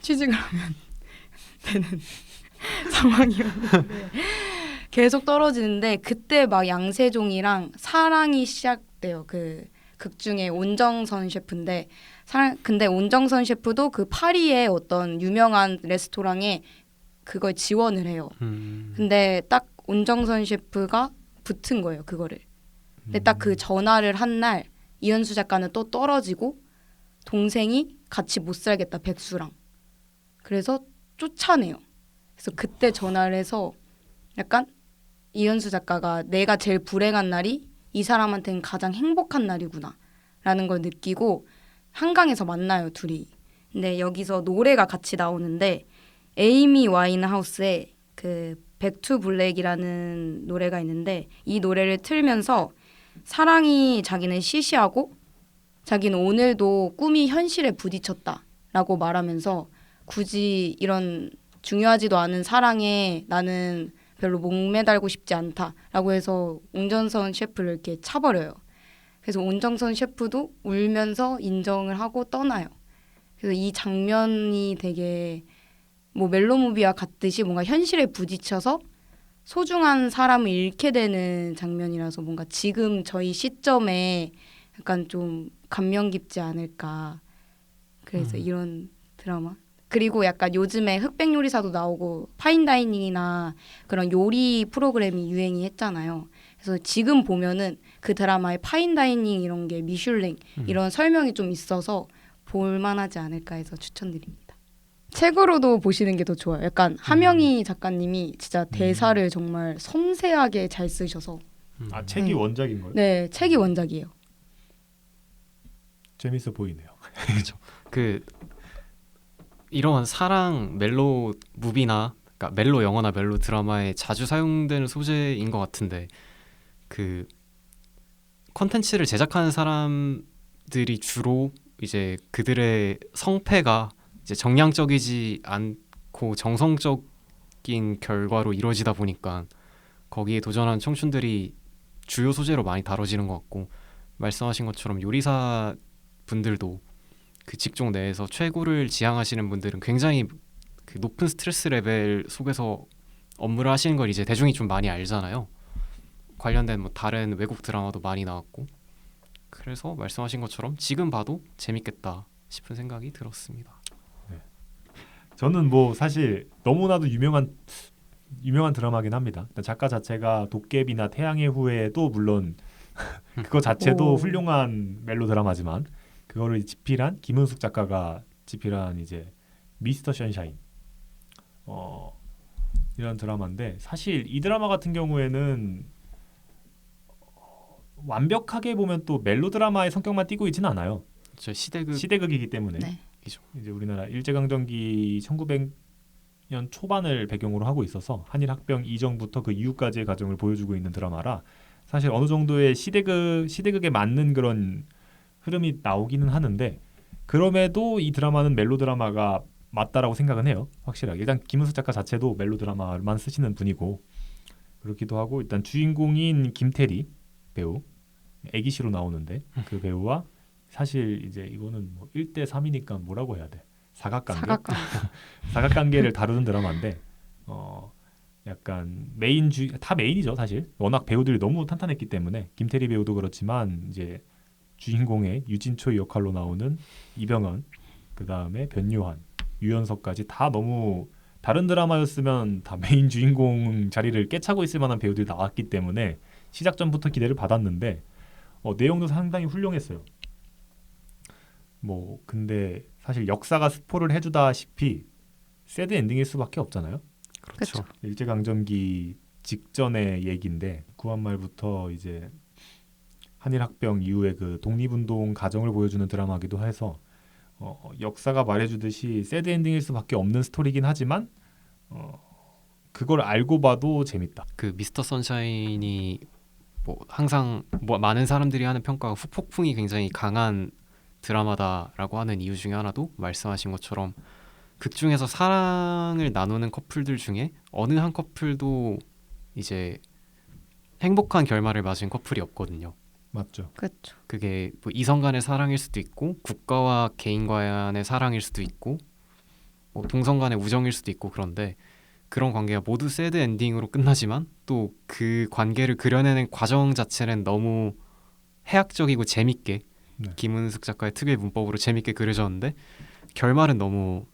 취직을 하면 되는 상황이었는데 계속 떨어지는데 그때 막 양세종이랑 사랑이 시작돼요. 그 극 중에 온정선 셰프인데 근데 온정선 셰프도 그 파리의 어떤 유명한 레스토랑에 그걸 지원을 해요. 근데 딱 온정선 셰프가 붙은 거예요. 그거를. 근데 딱 그 전화를 한 날 이현수 작가는 또 떨어지고 동생이 같이 못 살겠다 백수랑. 그래서 쫓아내요. 그래서 그때 전화를 해서 약간 이현수 작가가 내가 제일 불행한 날이 이 사람한테는 가장 행복한 날이구나 라는 걸 느끼고 한강에서 만나요 둘이. 근데 여기서 노래가 같이 나오는데 에이미 와인하우스의 그 백투 블랙이라는 노래가 있는데 이 노래를 틀면서 사랑이 자기는 시시하고 자기는 오늘도 꿈이 현실에 부딪혔다라고 말하면서 굳이 이런 중요하지도 않은 사랑에 나는 별로 목매달고 싶지 않다라고 해서 온정선 셰프를 이렇게 차버려요. 그래서 온정선 셰프도 울면서 인정을 하고 떠나요. 그래서 이 장면이 되게 뭐 멜로무비와 같듯이 뭔가 현실에 부딪혀서 소중한 사람을 잃게 되는 장면이라서 뭔가 지금 저희 시점에 약간 좀 감명 깊지 않을까. 그래서 이런 드라마. 그리고 약간 요즘에 흑백 요리사도 나오고 파인다이닝이나 그런 요리 프로그램이 유행이 했잖아요. 그래서 지금 보면은 그 드라마에 파인다이닝 이런 게 미슐랭 이런 설명이 좀 있어서 볼만하지 않을까 해서 추천드립니다. 책으로도 보시는 게 더 좋아요. 약간 하명희 작가님이 진짜 대사를 정말 섬세하게 잘 쓰셔서. 아 책이 원작인 거예요? 네, 책이 원작이에요. 재밌어 보이네요. 그렇죠. 그 이런 사랑 멜로 무비나 그러니까 멜로 영화나 멜로 드라마에 자주 사용되는 소재인 것 같은데 그 컨텐츠를 제작하는 사람들이 주로 이제 그들의 성패가 이제 정량적이지 않고 정성적인 결과로 이루어지다 보니까 거기에 도전한 청춘들이 주요 소재로 많이 다뤄지는 것 같고 말씀하신 것처럼 요리사 분들도 그 직종 내에서 최고를 지향하시는 분들은 굉장히 그 높은 스트레스 레벨 속에서 업무를 하시는 걸 이제 대중이 좀 많이 알잖아요. 관련된 뭐 다른 외국 드라마도 많이 나왔고 그래서 말씀하신 것처럼 지금 봐도 재밌겠다 싶은 생각이 들었습니다. 저는 뭐 사실 너무나도 유명한 드라마긴 합니다. 작가 자체가 도깨비나 태양의 후예도 물론 그거 자체도 오. 훌륭한 멜로 드라마지만 그거를 집필한 김은숙 작가가 집필한 이제 미스터 션샤인 이런 드라마인데 사실 이 드라마 같은 경우에는 완벽하게 보면 또 멜로 드라마의 성격만 띠고 있지는 않아요. 저 시대극 시대극이기 때문에 네. 이제 우리나라 일제강점기 1900년 초반을 배경으로 하고 있어서 한일학병 이전부터 그 이후까지의 과정을 보여주고 있는 드라마라 사실 어느 정도의 시대극에 맞는 그런 흐름이 나오기는 하는데 그럼에도 이 드라마는 멜로 드라마가 맞다라고 생각은 해요. 확실하게. 일단 김은숙 작가 자체도 멜로 드라마만 쓰시는 분이고 그렇기도 하고 일단 주인공인 김태리 배우 애기씨로 나오는데 그 배우와 사실 이제 이거는 뭐 1대 3이니까 뭐라고 해야 돼? 사각관계? 사각관계를 다루는 드라마인데 약간 다 메인이죠 사실. 워낙 배우들이 너무 탄탄했기 때문에 김태리 배우도 그렇지만 이제 주인공의 유진초의 역할로 나오는 이병헌, 그 다음에 변요한, 유연석까지 다 너무 다른 드라마였으면 다 메인 주인공 자리를 깨차고 있을 만한 배우들이 나왔기 때문에 시작 전부터 기대를 받았는데 내용도 상당히 훌륭했어요. 뭐 근데 사실 역사가 스포를 해주다시피 새드 엔딩일 수밖에 없잖아요. 그렇죠. 일제강점기 직전의 얘기인데 구한말부터 이제 한일학병 이후에 그 독립운동 과정을 보여주는 드라마이기도 해서 역사가 말해주듯이 새드 엔딩일 수밖에 없는 스토리긴 하지만 그걸 알고 봐도 재밌다. 그 미스터 선샤인이 뭐 항상 뭐 많은 사람들이 하는 평가가 후폭풍이 굉장히 강한 드라마다라고 하는 이유 중에 하나도 말씀하신 것처럼 극 중에서 사랑을 나누는 커플들 중에 어느 한 커플도 이제 행복한 결말을 맞은 커플이 없거든요. 맞죠. 그렇죠. 그게 뭐 이성 간의 사랑일 수도 있고 국가와 개인 간의 사랑일 수도 있고 뭐 동성 간의 우정일 수도 있고 그런데 그런 관계가 모두 새드 엔딩으로 끝나지만 또 그 관계를 그려내는 과정 자체는 너무 해학적이고 재밌게 네. 김은숙 작가의 특유의 문법으로 재밌게 그려졌는데 결말은 너무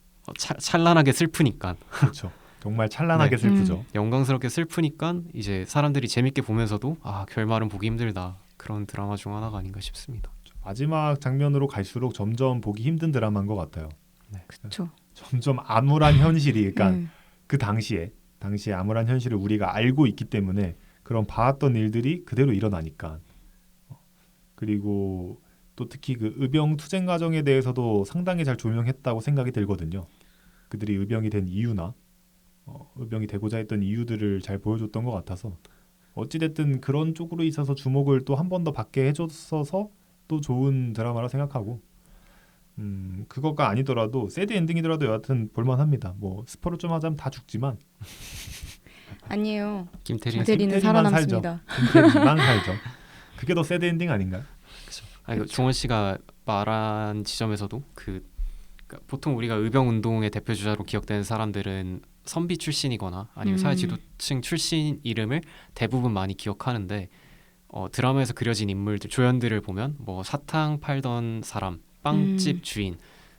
찬란하게 슬프니까 그렇죠. 정말 찬란하게 네. 슬프죠. 영광스럽게 슬프니까 이제 사람들이 재밌게 보면서도 아 결말은 보기 힘들다 그런 드라마 중 하나가 아닌가 싶습니다. 마지막 장면으로 갈수록 점점 보기 힘든 드라마인 것 같아요. 그렇죠. 점점 암울한 현실이 그러니까 음. 그 당시에 암울한 현실을 우리가 알고 있기 때문에 그런 봐왔던 일들이 그대로 일어나니까 그리고 또 특히 그 의병 투쟁 과정에 대해서도 상당히 잘 조명했다고 생각이 들거든요. 그들이 의병이 된 이유나 의병이 되고자 했던 이유들을 잘 보여줬던 것 같아서 어찌됐든 그런 쪽으로 있어서 주목을 또 한 번 더 받게 해줬어서 또 좋은 드라마라 생각하고 그것가 아니더라도 새드 엔딩이더라도 여하튼 볼만합니다. 뭐 스포를 좀 하자면 다 죽지만 아니에요. 김태리 김태리는 김태리만 살아남습니다. 김태리만 살죠. 그게 더 새드 엔딩 아닌가요? 아니 종원 씨가 말한 지점에서도 그러니까 보통 우리가 의병 운동의 대표 주자로 기억되는 사람들은 선비 출신이거나 아니면 사회 지도층 출신 이름을 대부분 많이 기억하는데 드라마에서 그려진 인물들 조연들을 보면 뭐 사탕 팔던 사람, 빵집 주인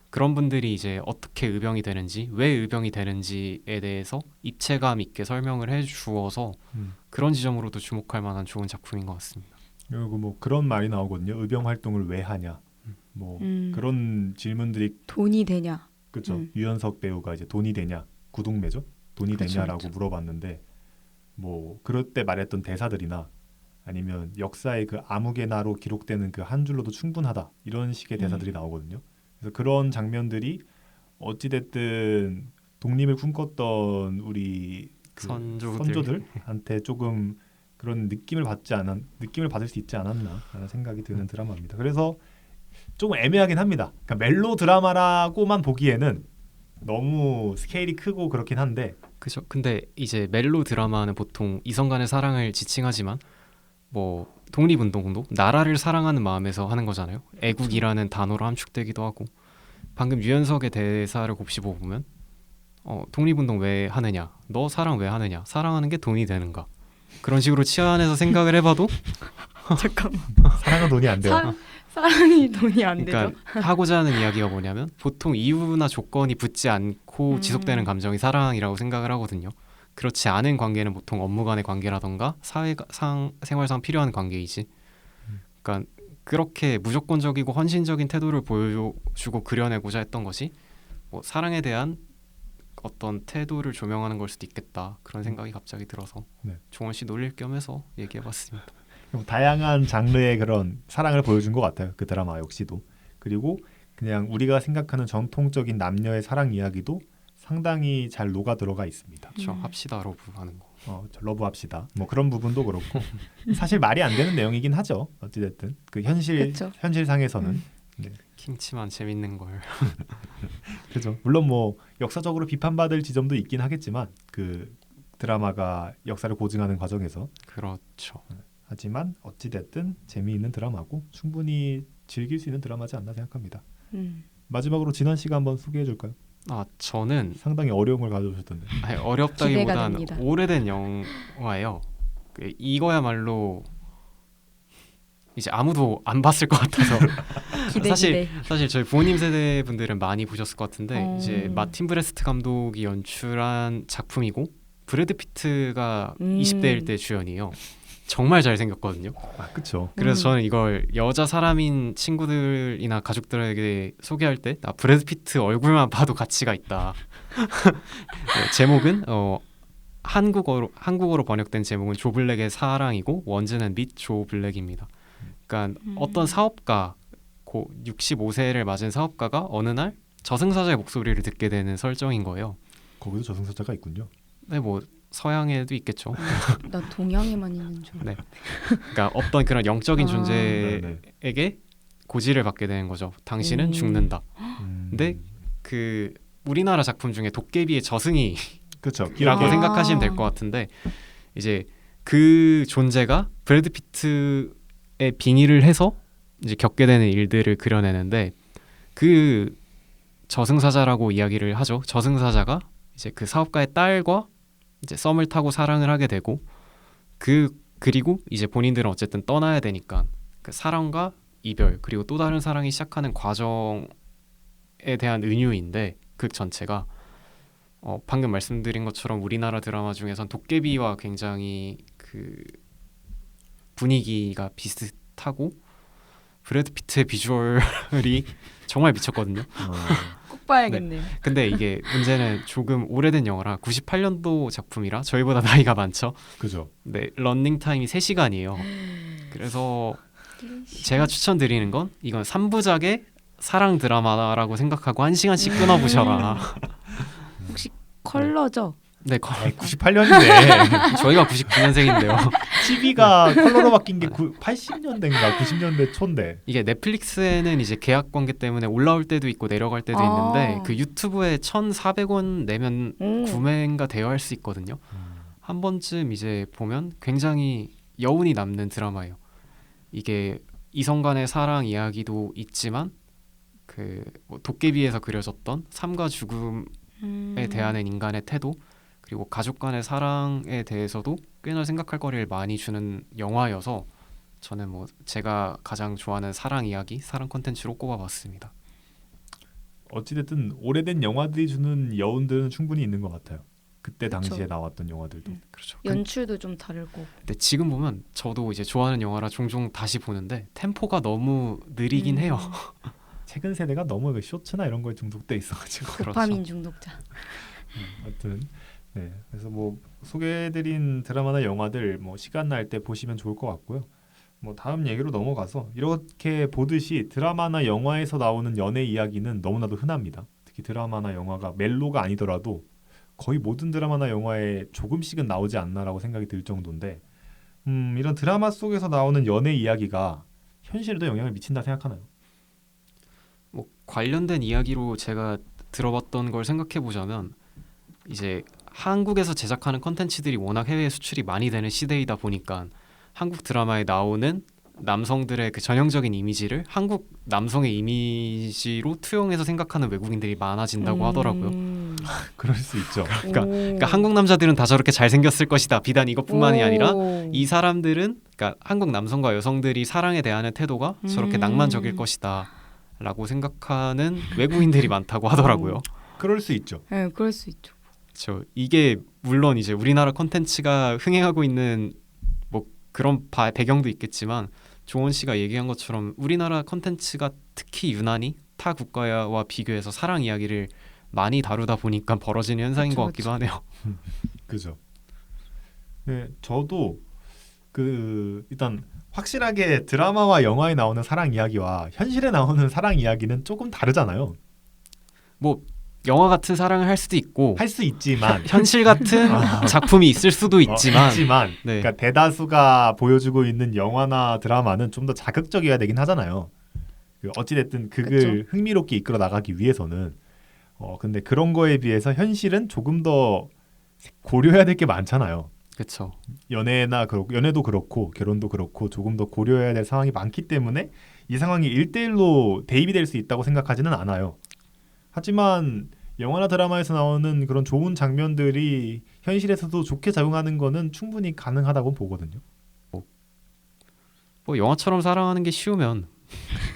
그런 분들이 이제 어떻게 의병이 되는지 왜 의병이 되는지에 대해서 입체감 있게 설명을 해주어서 그런 지점으로도 주목할 만한 좋은 작품인 것 같습니다. 그리고 뭐 그런 말이 나오거든요. 의병 활동을 왜 하냐. 뭐 그런 질문들이 돈이 되냐. 그렇죠. 유연석 배우가 이제 돈이 되냐 구동매죠. 돈이 그쵸, 되냐라고 그쵸. 물어봤는데 뭐 그럴 때 말했던 대사들이나 아니면 역사의 그 아무개나로 기록되는 그 한 줄로도 충분하다 이런 식의 대사들이 나오거든요. 그래서 그런 장면들이 어찌됐든 독립을 꿈꿨던 우리 그 선조들한테 조금 그런 느낌을 받을 수 있지 않았나 하는 생각이 드는 드라마입니다. 그래서 조금 애매하긴 합니다. 그러니까 멜로 드라마라고만 보기에는 너무 스케일이 크고 그렇긴 한데 그죠. 근데 이제 멜로 드라마는 보통 이성 간의 사랑을 지칭하지만 뭐 독립운동도 나라를 사랑하는 마음에서 하는 거잖아요. 애국이라는 단어로 함축되기도 하고 방금 유연석의 대사를 곱씹어 보면 독립운동 왜 하느냐? 너 사랑 왜 하느냐? 사랑하는 게 돈이 되는가? 그런 식으로 치환해서 생각을 해봐도 잠깐만. 사랑은 돈이 안 돼요. 사랑이 돈이 안 그러니까 되죠. 하고자 하는 이야기가 뭐냐면 보통 이유나 조건이 붙지 않고 지속되는 감정이 사랑이라고 생각을 하거든요. 그렇지 않은 관계는 보통 업무 간의 관계라던가 생활상 필요한 관계이지. 그러니까 그렇게 무조건적이고 헌신적인 태도를 보여주고 그려내고자 했던 것이 뭐 사랑에 대한 어떤 태도를 조명하는 걸 수도 있겠다. 그런 생각이 갑자기 들어서 네. 종원 씨 놀릴 겸해서 얘기해봤습니다. 다양한 장르의 그런 사랑을 보여준 것 같아요. 그 드라마 역시도. 그리고 그냥 우리가 생각하는 전통적인 남녀의 사랑 이야기도 상당히 잘 녹아 들어가 있습니다. 그렇죠. 합시다 러브 하는 거. 러브합시다. 뭐 그런 부분도 그렇고 사실 말이 안 되는 내용이긴 하죠. 어찌됐든 그 현실상에서는 네. 킹치만 재밌는 걸. 그죠. 물론 뭐 역사적으로 비판받을 지점도 있긴 하겠지만 그 드라마가 역사를 고증하는 과정에서 그렇죠. 하지만 어찌됐든 재미있는 드라마고 충분히 즐길 수 있는 드라마지 않나 생각합니다. 마지막으로 진원 씨가 한번 소개해 줄까요? 저는 상당히 어려움을 가져오셨던데. 어렵다기보단 기대가 됩니다. 오래된 영화예요. 이거야말로 이제 아무도 안 봤을 것 같아서 기대. 사실 저희 부모님 세대 분들은 많이 보셨을 것 같은데 이제 마틴 브레스트 감독이 연출한 작품이고 브래드 피트가 20대일 때 주연이에요. 정말 잘생겼거든요. 그렇죠. 그래서 저는 이걸 여자 사람인 친구들이나 가족들에게 소개할 때 브래드 피트 얼굴만 봐도 가치가 있다. 제목은 한국어로 번역된 제목은 조 블랙의 사랑이고 원제는 밋 조 블랙입니다. 그러니까 어떤 사업가 65세를 맞은 사업가가 어느 날 저승사자의 목소리를 듣게 되는 설정인 거예요. 거기도 저승사자가 있군요. 네, 뭐 서양에도 있겠죠. 나 동양에만 있는 줄. 네. 그러니까 어떤 그런 영적인 아. 존재에게 고지를 받게 되는 거죠. 당신은 죽는다. 근데 그 우리나라 작품 중에 도깨비의 저승이 그렇죠. 라고 아. 생각하시면 될 것 같은데 이제 그 존재가 브래드 피트의 빙의를 해서 이제 겪게 되는 일들을 그려내는데 그 저승사자라고 이야기를 하죠. 저승사자가 이제 그 사업가의 딸과 이제 썸을 타고 사랑을 하게 되고 그리고 이제 본인들은 어쨌든 떠나야 되니까 그 사랑과 이별 그리고 또 다른 사랑이 시작하는 과정에 대한 은유인데 극 전체가 방금 말씀드린 것처럼 우리나라 드라마 중에선 도깨비와 굉장히 그 분위기가 비슷하고 브래드 피트의 비주얼이 정말 미쳤거든요. 꼭 봐야겠네요. 근데 이게 문제는 조금 오래된 영화라 98년도 작품이라 저희보다 나이가 많죠. 그죠. 네, 런닝 타임이 3시간이에요. 그래서 제가 추천드리는 건 이건 3부작의 사랑 드라마라고 생각하고 1시간씩 끊어보셔라. 혹시 컬러죠? 네, 98년인데 저희가 99년생인데요. TV가 컬러로 바뀐 게 80년대인가 90년대 초인데. 이게 넷플릭스에는 이제 계약 관계 때문에 올라올 때도 있고 내려갈 때도 있는데 그 유튜브에 1,400원 내면 구매가 되어 할 수 있거든요. 한 번쯤 이제 보면 굉장히 여운이 남는 드라마예요. 이게 이성 간의 사랑 이야기도 있지만 그뭐 도깨비에서 그려졌던 삶과 죽음에 대하는 인간의 태도 그리고 가족 간의 사랑에 대해서도 꽤나 생각할 거리를 많이 주는 영화여서 저는 뭐 제가 가장 좋아하는 사랑 이야기, 사랑 콘텐츠로 꼽아봤습니다. 어찌됐든 오래된 영화들이 주는 여운들은 충분히 있는 것 같아요. 그때 그쵸. 당시에 나왔던 영화들도. 그렇죠. 연출도 좀 다를 거고. 근데 지금 보면 저도 이제 좋아하는 영화라 종종 다시 보는데 템포가 너무 느리긴 해요. 최근 세대가 너무 그 쇼츠나 이런 거에 중독돼 있어가지고. 도파민 중독자. 하여튼 네. 그래서 뭐 소개해드린 드라마나 영화들 뭐 시간 날 때 보시면 좋을 것 같고요. 뭐 다음 얘기로 넘어가서 이렇게 보듯이 드라마나 영화에서 나오는 연애 이야기는 너무나도 흔합니다. 특히 드라마나 영화가 멜로가 아니더라도 거의 모든 드라마나 영화에 조금씩은 나오지 않나라고 생각이 들 정도인데 이런 드라마 속에서 나오는 연애 이야기가 현실에도 영향을 미친다 생각하나요? 뭐 관련된 이야기로 제가 들어봤던 걸 생각해 보자면 이제 한국에서 제작하는 컨텐츠들이 워낙 해외에 수출이 많이 되는 시대이다 보니까 한국 드라마에 나오는 남성들의 그 전형적인 이미지를 한국 남성의 이미지로 투영해서 생각하는 외국인들이 많아진다고 하더라고요. 그럴 수 있죠. 그러니까 한국 남자들은 다 저렇게 잘생겼을 것이다. 비단 이것뿐만이 아니라 이 사람들은 그러니까 한국 남성과 여성들이 사랑에 대하는 태도가 저렇게 낭만적일 것이다 라고 생각하는 외국인들이 많다고 하더라고요. 그럴 수 있죠. 네, 그럴 수 있죠. 그렇죠. 이게 물론 이제 우리나라 콘텐츠가 흥행하고 있는 뭐 그런 배경도 있겠지만 조원 씨가 얘기한 것처럼 우리나라 콘텐츠가 특히 유난히 타 국가와 비교해서 사랑 이야기를 많이 다루다 보니까 벌어지는 현상인 그쵸, 것 같기도 하네요. 그죠. 네, 저도 일단 확실하게 드라마와 영화에 나오는 사랑 이야기와 현실에 나오는 사랑 이야기는 조금 다르잖아요. 뭐 영화 같은 사랑을 할 수도 있고 할 수 있지만 현실 같은 작품이 있을 수도 있지만 네. 그러니까 대다수가 보여주고 있는 영화나 드라마는 좀 더 자극적이어야 되긴 하잖아요. 어찌됐든 극을 그쵸. 흥미롭게 이끌어 나가기 위해서는 근데 그런 거에 비해서 현실은 조금 더 고려해야 될 게 많잖아요. 그렇죠. 연애도 그렇고 결혼도 그렇고 조금 더 고려해야 될 상황이 많기 때문에 이 상황이 1대1로 대입이 될 수 있다고 생각하지는 않아요. 하지만 영화나 드라마에서 나오는 그런 좋은 장면들이 현실에서도 좋게 작용하는 거는 충분히 가능하다고 보거든요. 뭐 영화처럼 사랑하는 게 쉬우면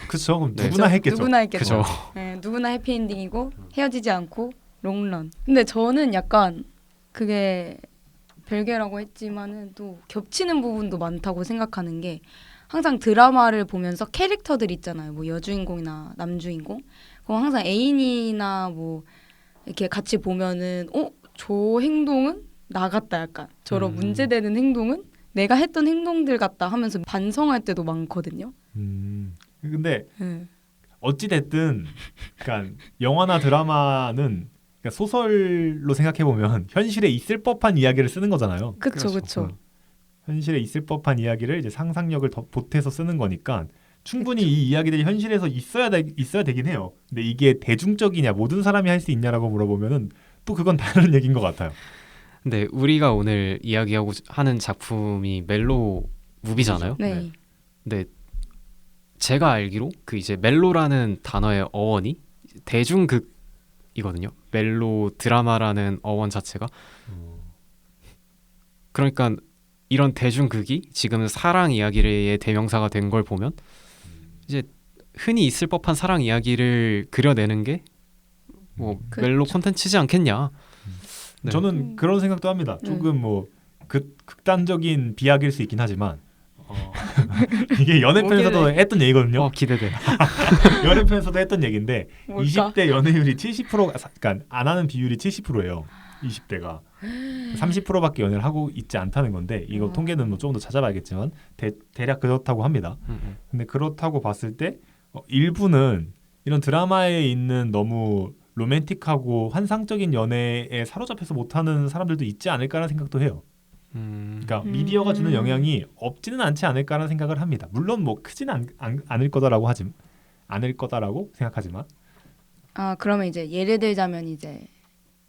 그렇죠. 그럼 네. 누구나 했겠죠. 누구나 했겠죠. 그죠. 네, 누구나 해피엔딩이고 헤어지지 않고 롱런. 근데 저는 약간 그게 별개라고 했지만은 또 겹치는 부분도 많다고 생각하는 게 항상 드라마를 보면서 캐릭터들 있잖아요. 뭐 여주인공이나 남주인공. 그럼 항상 애인이나 뭐 이렇게 같이 보면은 저 행동은 나 같다 약간. 저런 문제되는 행동은 내가 했던 행동들 같다 하면서 반성할 때도 많거든요. 근데 어찌 됐든 그러니까 영화나 드라마는 그러니까 소설로 생각해 보면 현실에 있을 법한 이야기를 쓰는 거잖아요. 그쵸 그렇죠. 그쵸. 현실에 있을 법한 이야기를 이제 상상력을 더 보태서 쓰는 거니까 충분히 이 이야기들이 현실에서 있어야 되긴 해요. 근데 이게 대중적이냐, 모든 사람이 할 수 있냐라고 물어보면은 또 그건 다른 얘기인 것 같아요. 근데 우리가 오늘 이야기하고 하는 작품이 멜로 무비잖아요. 네. 네. 근데 제가 알기로 그 이제 멜로라는 단어의 어원이 대중극이거든요. 멜로 드라마라는 어원 자체가. 그러니까 이런 대중극이 지금 사랑 이야기의 대명사가 된 걸 보면 이제 흔히 있을 법한 사랑 이야기를 그려내는 게 뭐 멜로 콘텐츠지 않겠냐. 네. 저는 그런 생각도 합니다. 조금 뭐 극단적인 비약일 수 있긴 하지만 이게 연애 편에서도 했던 얘기거든요. 기대돼. 연애 편에서도 했던 얘기인데 뭘까? 20대 연애율이 70%가 그러니까 안 하는 비율이 70%예요. 20대가 30%밖에 연애를 하고 있지 않다는 건데 이거 통계는 뭐 조금 더 찾아봐야겠지만 대략 그렇다고 합니다. 근데 그렇다고 봤을 때 일부는 이런 드라마에 있는 너무 로맨틱하고 환상적인 연애에 사로잡혀서 못하는 사람들도 있지 않을까라는 생각도 해요. 그러니까 미디어가 주는 영향이 없지는 않지 않을까라는 생각을 합니다. 물론 뭐 크지는 않을 거다라고 생각하지만 그러면 이제 예를 들자면 이제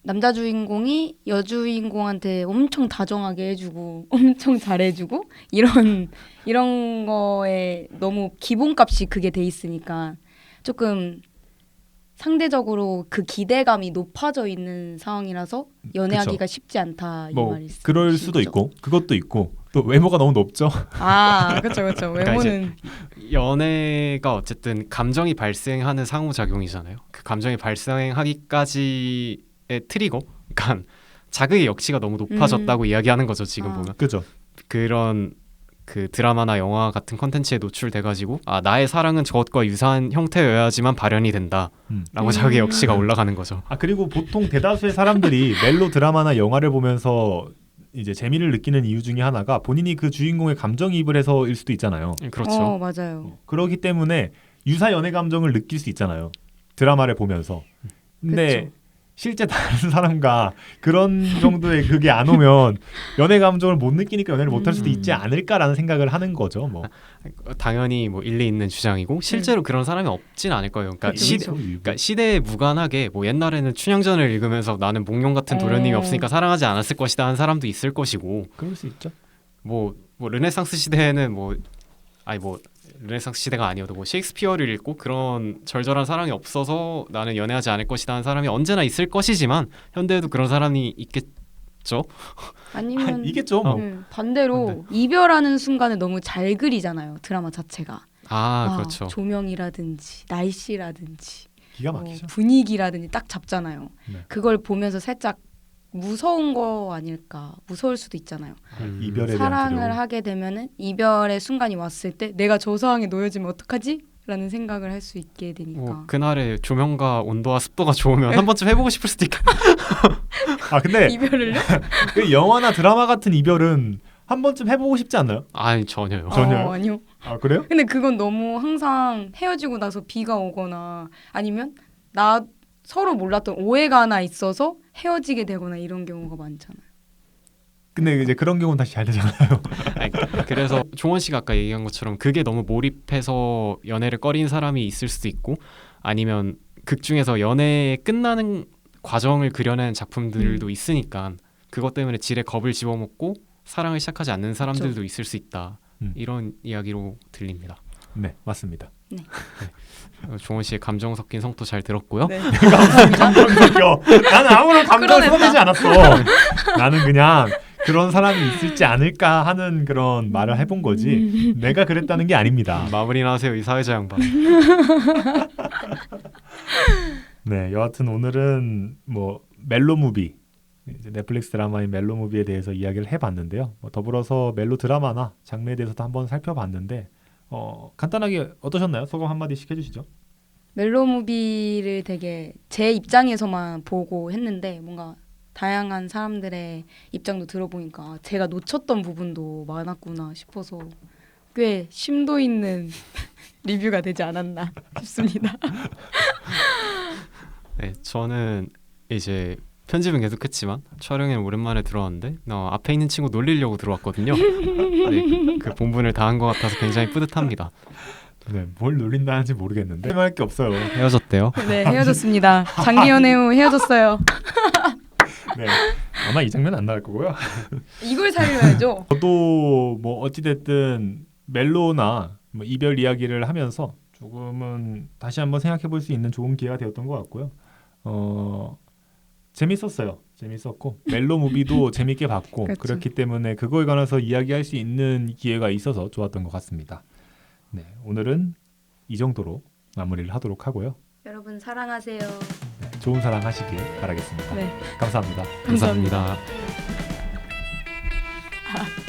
남자 주인공이 여주인공한테 엄청 다정하게 해주고 엄청 잘해주고 이런 거에 너무 기본값이 그게 돼 있으니까 조금 상대적으로 그 기대감이 높아져 있는 상황이라서 연애하기가 쉽지 않다 이 뭐 말이죠. 그럴 수도 있고 그것도 있고 또 외모가 너무 높죠. 그렇죠. 그러니까 외모는 연애가 어쨌든 감정이 발생하는 상호작용이잖아요. 그 감정이 발생하기까지의 트리거, 그러니까 자극의 역치가 너무 높아졌다고 이야기하는 거죠. 지금 보면 그죠. 그런 그 드라마나 영화 같은 컨텐츠에 노출돼가지고 나의 사랑은 저것과 유사한 형태여야지만 발현이 된다라고 자극의 역치가 올라가는 거죠. 그리고 보통 대다수의 사람들이 멜로 드라마나 영화를 보면서 이제 재미를 느끼는 이유 중에 하나가 본인이 그 주인공의 감정이입을 해서일 수도 있잖아요. 그렇죠. 맞아요. 그렇기 때문에 유사 연애 감정을 느낄 수 있잖아요. 드라마를 보면서. 근데 그쵸. 실제 다른 사람과 그런 정도의 그게 안 오면 연애 감정을 못 느끼니까 연애를 못 할 수도 있지 않을까라는 생각을 하는 거죠. 뭐. 당연히 뭐 일리 있는 주장이고 실제로 그런 사람이 없진 않을 거예요. 그러니까, 그쵸. 시대에 무관하게 뭐 옛날에는 춘향전을 읽으면서 나는 몽룡 같은 도련님이 없으니까 사랑하지 않았을 것이다 하는 사람도 있을 것이고 그럴 수 있죠. 뭐 르네상스 시대에는 르네상스 시대가 아니어도 뭐 셰익스피어를 읽고 그런 절절한 사랑이 없어서 나는 연애하지 않을 것이다 하는 사람이 언제나 있을 것이지만 현대에도 그런 사람이 있겠죠. 아니면 이겠죠. 뭐. 반대로 이별하는 순간을 너무 잘 그리잖아요. 드라마 자체가. 그렇죠. 조명이라든지 날씨라든지 기가 막히죠. 분위기라든지 딱 잡잖아요. 네. 그걸 보면서 살짝 무서운 거 아닐까? 무서울 수도 있잖아요. 이별에 대한 사랑을 두려움. 하게 되면은 이별의 순간이 왔을 때 내가 저 상황에 놓여지면 어떡하지? 라는 생각을 할 수 있게 되니까. 그날의 조명과 온도와 습도가 좋으면 한 번쯤 해보고 싶을 수도 있겠다. 근데 이별을요? 그 영화나 드라마 같은 이별은 한 번쯤 해보고 싶지 않나요? 아니 전혀요. 전혀요? 아니요. 그래요? 근데 그건 너무 항상 헤어지고 나서 비가 오거나 아니면 서로 몰랐던 오해가 하나 있어서 헤어지게 되거나 이런 경우가 많잖아요. 근데 이제 그런 경우는 다시 잘 되잖아요. 그래서 종원 씨가 아까 얘기한 것처럼 그게 너무 몰입해서 연애를 꺼린 사람이 있을 수도 있고 아니면 극 중에서 연애 끝나는 과정을 그려낸 작품들도 있으니까 그것 때문에 질에 겁을 집어먹고 사랑을 시작하지 않는 사람들도 그렇죠. 있을 수 있다. 이런 이야기로 들립니다. 네, 맞습니다. 종원 씨의 감정 섞인 성토 잘 들었고요. 네. 감정 섞여. 나는 아무런 감정을 끌어냈다. 쏟아내지 않았어. 나는 그냥 그런 사람이 있을지 않을까 하는 그런 말을 해본 거지. 내가 그랬다는 게 아닙니다. 마무리나 하세요, 이 사회자 양반. 네, 여하튼 오늘은 뭐 멜로 무비, 이제 넷플릭스 드라마인 멜로 무비에 대해서 이야기를 해봤는데요. 더불어서 멜로 드라마나 장르에 대해서도 한번 살펴봤는데 간단하게 어떠셨나요? 소감 한마디씩 해주시죠. 멜로 무비를 되게 제 입장에서만 보고 했는데 뭔가 다양한 사람들의 입장도 들어보니까 제가 놓쳤던 부분도 많았구나 싶어서 꽤 심도 있는 리뷰가 되지 않았나 싶습니다. 네, 저는 이제 편집은 계속했지만 촬영에 오랜만에 들어왔는데 앞에 있는 친구 놀리려고 들어왔거든요. 네, 그 본분을 다한 것 같아서 굉장히 뿌듯합니다. 네, 뭘 놀린다는지 모르겠는데 할게 없어요. 헤어졌대요. 네, 헤어졌습니다. 장기 연애 후 헤어졌어요. 네, 아마 이 장면 안 나올 거고요. 이걸 살려야죠. 저도 뭐 어찌됐든 멜로나 뭐 이별 이야기를 하면서 조금은 다시 한번 생각해 볼 수 있는 좋은 기회가 되었던 것 같고요. 재밌었어요. 재밌었고 멜로 무비도 재밌게 봤고 그렇죠. 그렇기 때문에 그거에 관해서 이야기할 수 있는 기회가 있어서 좋았던 것 같습니다. 네, 오늘은 이 정도로 마무리를 하도록 하고요. 여러분 사랑하세요. 네, 좋은 사랑 하시길 바라겠습니다. 네. 감사합니다. 감사합니다. 감사합니다.